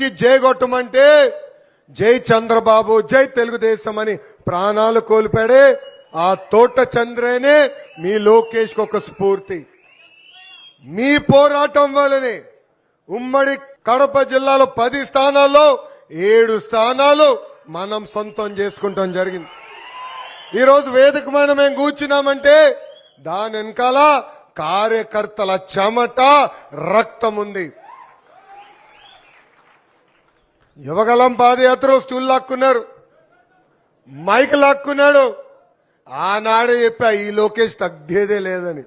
కి జై కొట్టమంటే జై చంద్రబాబు జై తెలుగుదేశం అని ప్రాణాలు కోల్పోయాడే ఆ తోట చంద్రనే మీ లోకేష్ ఒక స్ఫూర్తి. మీ పోరాటం వల్లనే ఉమ్మడి కడప జిల్లాలో 10 స్థానాల్లో 7 స్థానాలు మనం సొంతం చేసుకుంటాం జరిగింది. ఈరోజు వేదిక మీద మేము కూర్చున్నామంటే దాని వెనకాల కార్యకర్తల చెమట రక్తం ఉంది. యువగలం పాదయాత్రలో స్టూల్ లాక్కున్నారు, మైక్ లాక్కున్నాడు. ఆనాడే చెప్పా ఈ లోకేష్ తగ్గేదే లేదని.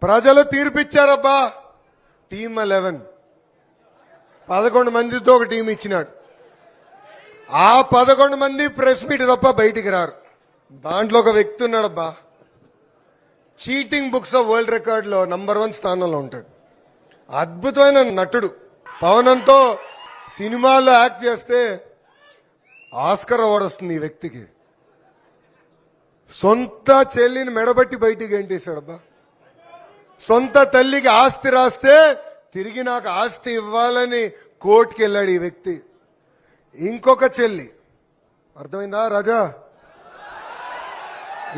ప్రజలు తీర్పిచ్చారబ్బా. టీమ్ 11 11 మందితో ఒక టీం ఇచ్చినాడు. ఆ 11 మంది ప్రెస్ మీట్ తప్ప బయటికి రారు. దాంట్లో ఒక వ్యక్తి ఉన్నాడబ్బా, cheating books of world record లో నంబర్ 1 స్థానంలో ఉంటాడు. అద్భుతమైన నటుడు. పవనంతో సినిమాల్లో యాక్ట్ చేస్తే ఆస్కర్ అవార్డు వస్తుంది ఈ వ్యక్తికి. సొంత చెల్లిని మెడబట్టి బయటికి గెంటేశాడబ్బా. సొంత తల్లికి ఆస్తి రాస్తే తిరిగి నాకు ఆస్తి ఇవ్వాలని కోర్టుకి వెళ్ళాడు ఈ వ్యక్తి. ఇంకొక చెల్లి, అర్థమైందా రాజా,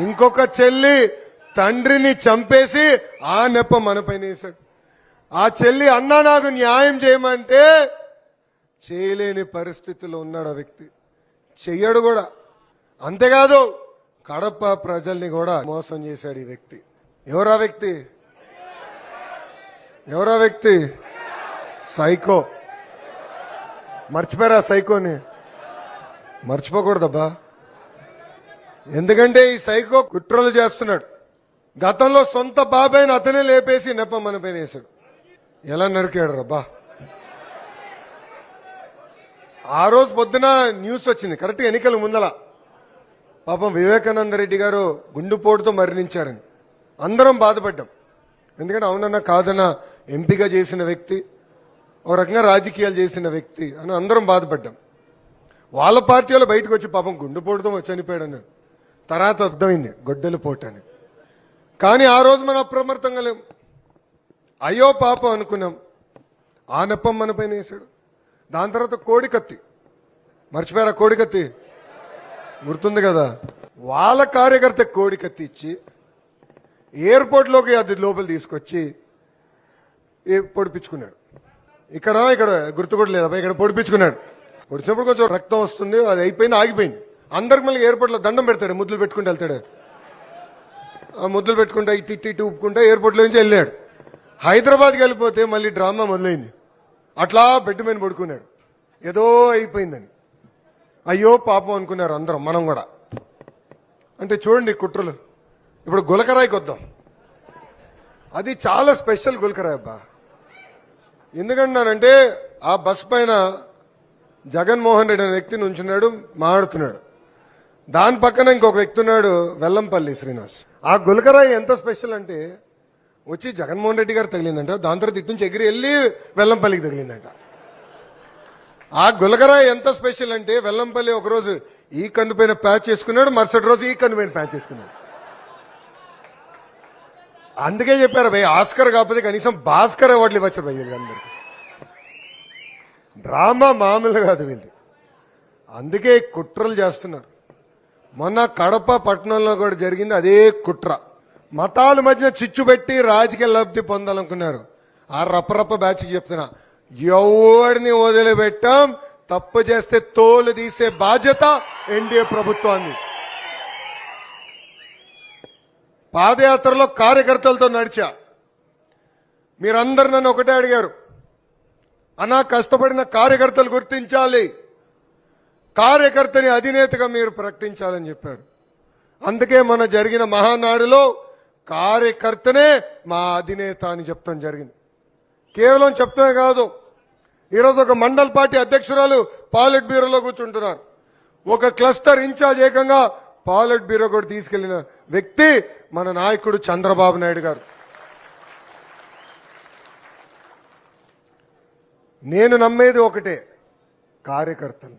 ఇంకొక చెల్లి తండ్రిని చంపేసి ఆ నెప మనపైన వేశాడు. ఆ చెల్లి అన్నా నాకు న్యాయం చేయమంటే చేయలేని పరిస్థితిలో ఉన్నాడు ఆ వ్యక్తి. చెయ్యడు కూడా. అంతేకాదు కడప ప్రజల్ని కూడా మోసం చేశాడు ఈ వ్యక్తి. ఎవరా వ్యక్తి? ఎవరా వ్యక్తి? సైకో. మర్చిపోయారా సైకోని? మర్చిపోకూడదబ్బా. ఎందుకంటే ఈ సైకో కుట్రలు చేస్తున్నాడు. గతంలో సొంత బాబాయిని అతనే లేపేసి నెప మన పైన వేశాడు. ఎలా నరికాడు రబ్బా. ఆ రోజు పొద్దున న్యూస్ వచ్చింది, కరెక్ట్ ఎన్నికల ముందల, పాపం వివేకానంద రెడ్డి గారు గుండెపోటుతో మరణించారని. అందరం బాధపడ్డాం. ఎందుకంటే అవునన్నా కాదన్నా ఎంపీగా చేసిన వ్యక్తి, ఒక రకంగా రాజకీయాలు చేసిన వ్యక్తి అని అందరం బాధపడ్డాం. వాళ్ళ పార్టీ వాళ్ళు బయటకు వచ్చి పాపం గుండెపోటుతో చనిపోయాడని తర్వాత అర్థమైంది గొడ్డలి పోటని. కానీ ఆ రోజు మనం అప్రమత్తంగా లేం. అయ్యో పాపం అనుకున్నాం. ఆ నెప్పం మన పైన వేశాడు. దాని తర్వాత కోడికత్తి. మర్చిపోయారా కోడికత్తి? గుర్తుంది కదా. వాళ్ళ కార్యకర్త కోడికత్తి ఇచ్చి ఎయిర్పోర్ట్లోకి అది లోపల తీసుకొచ్చి పొడిపించుకున్నాడు. ఇక్కడ గుర్తు కూడా లేదా, ఇక్కడ పొడిపించుకున్నాడు. పొడిచినప్పుడు కొంచెం రక్తం వస్తుంది, అది అయిపోయింది, ఆగిపోయింది. అందరికి మళ్ళీ ఎయిర్పోర్ట్లో దండం పెడతాడు, ముద్దులు పెట్టుకుంటూ వెళ్తాడు. ఆ ముద్దులు పెట్టుకుంటా ఇట్టి ఊపుకుంటా ఎయిర్పోర్ట్లో నుంచి వెళ్ళాడు. హైదరాబాద్కి వెళ్ళిపోతే మళ్ళీ డ్రామా మొదలైంది. అట్లా బెడ్ మీద పడుకున్నాడు, ఏదో అయిపోయిందని. అయ్యో పాపం అనుకున్నారు అందరం, మనం కూడా. అంటే చూడండి కుట్రలు. ఇప్పుడు గులకరాయికి వద్దాం. అది చాలా స్పెషల్ గులకరాయి అబ్బా. ఎందుకంటానంటే ఆ బస్ పైన జగన్మోహన్ రెడ్డి అనే వ్యక్తి నుంచున్నాడు, మాట్లాడుతున్నాడు. దాని పక్కన ఇంకొక వ్యక్తి ఉన్నాడు, వెల్లంపల్లి శ్రీనివాస్. ఆ గులకరాయి ఎంత స్పెషల్ అంటే వచ్చి జగన్మోహన్ రెడ్డి గారు తగిలిందంట, దాని తర్వాత ఇటు నుంచి ఎగిరి వెళ్ళి వెల్లంపల్లికి తగిలిందంట. ఆ గులకరాయి ఎంత స్పెషల్ అంటే వెల్లంపల్లి ఒకరోజు ఈ కన్ను పైన ప్యాచ్ చేసుకున్నాడు, మరుసటి రోజు ఈ కన్ను పైన ప్యాచ్ చేసుకున్నాడు. అందుకే చెప్పారు భయ్, ఆస్కర్ కాకపోతే కనీసం భాస్కర్ అవార్డులు ఇవ్వచ్చు భయ్ అందరికి. డ్రామా మామూలు కాదు వీళ్ళు. అందుకే కుట్రలు చేస్తున్నారు. మొన్న కడప పట్టణంలో కూడా జరిగింది అదే కుట్ర. మతాల మధ్య చిచ్చు పెట్టి రాజకీయ లబ్ధి పొందాలనుకున్నారు. ఆ రప్పరప్ప బ్యాచ్కి చెప్తున్నా, ఎవరిని వదిలిపెట్టాం. తప్పు చేస్తే తోలు తీసే బాధ్యత ఎన్డీఏ ప్రభుత్వాన్ని. పాదయాత్రలో కార్యకర్తలతో నడిచా. మీరందరూ నన్ను ఒకటే అడిగారు, అన్నా కష్టపడిన కార్యకర్తలు గుర్తించాలి, కార్యకర్తని అధినేతగా మీరు ప్రకటించాలని చెప్పారు. అందుకే మన జరిగిన మహానాడులో కార్యకర్తనే మా అధినేత అని చెప్తాం జరిగింది. కేవలం చెప్తే కాదు, ఈరోజు ఒక మండల్ పార్టీ అధ్యక్షురాలు పాలిట్ బ్యూరోలో కూర్చుంటున్నారు. ఒక క్లస్టర్ ఇన్ఛార్జ్ ఏకంగా పాలిట్ బ్యూరో కూడా తీసుకెళ్లిన వ్యక్తి మన నాయకుడు చంద్రబాబు నాయుడు గారు. నేను నమ్మేది ఒకటే, కార్యకర్తలు.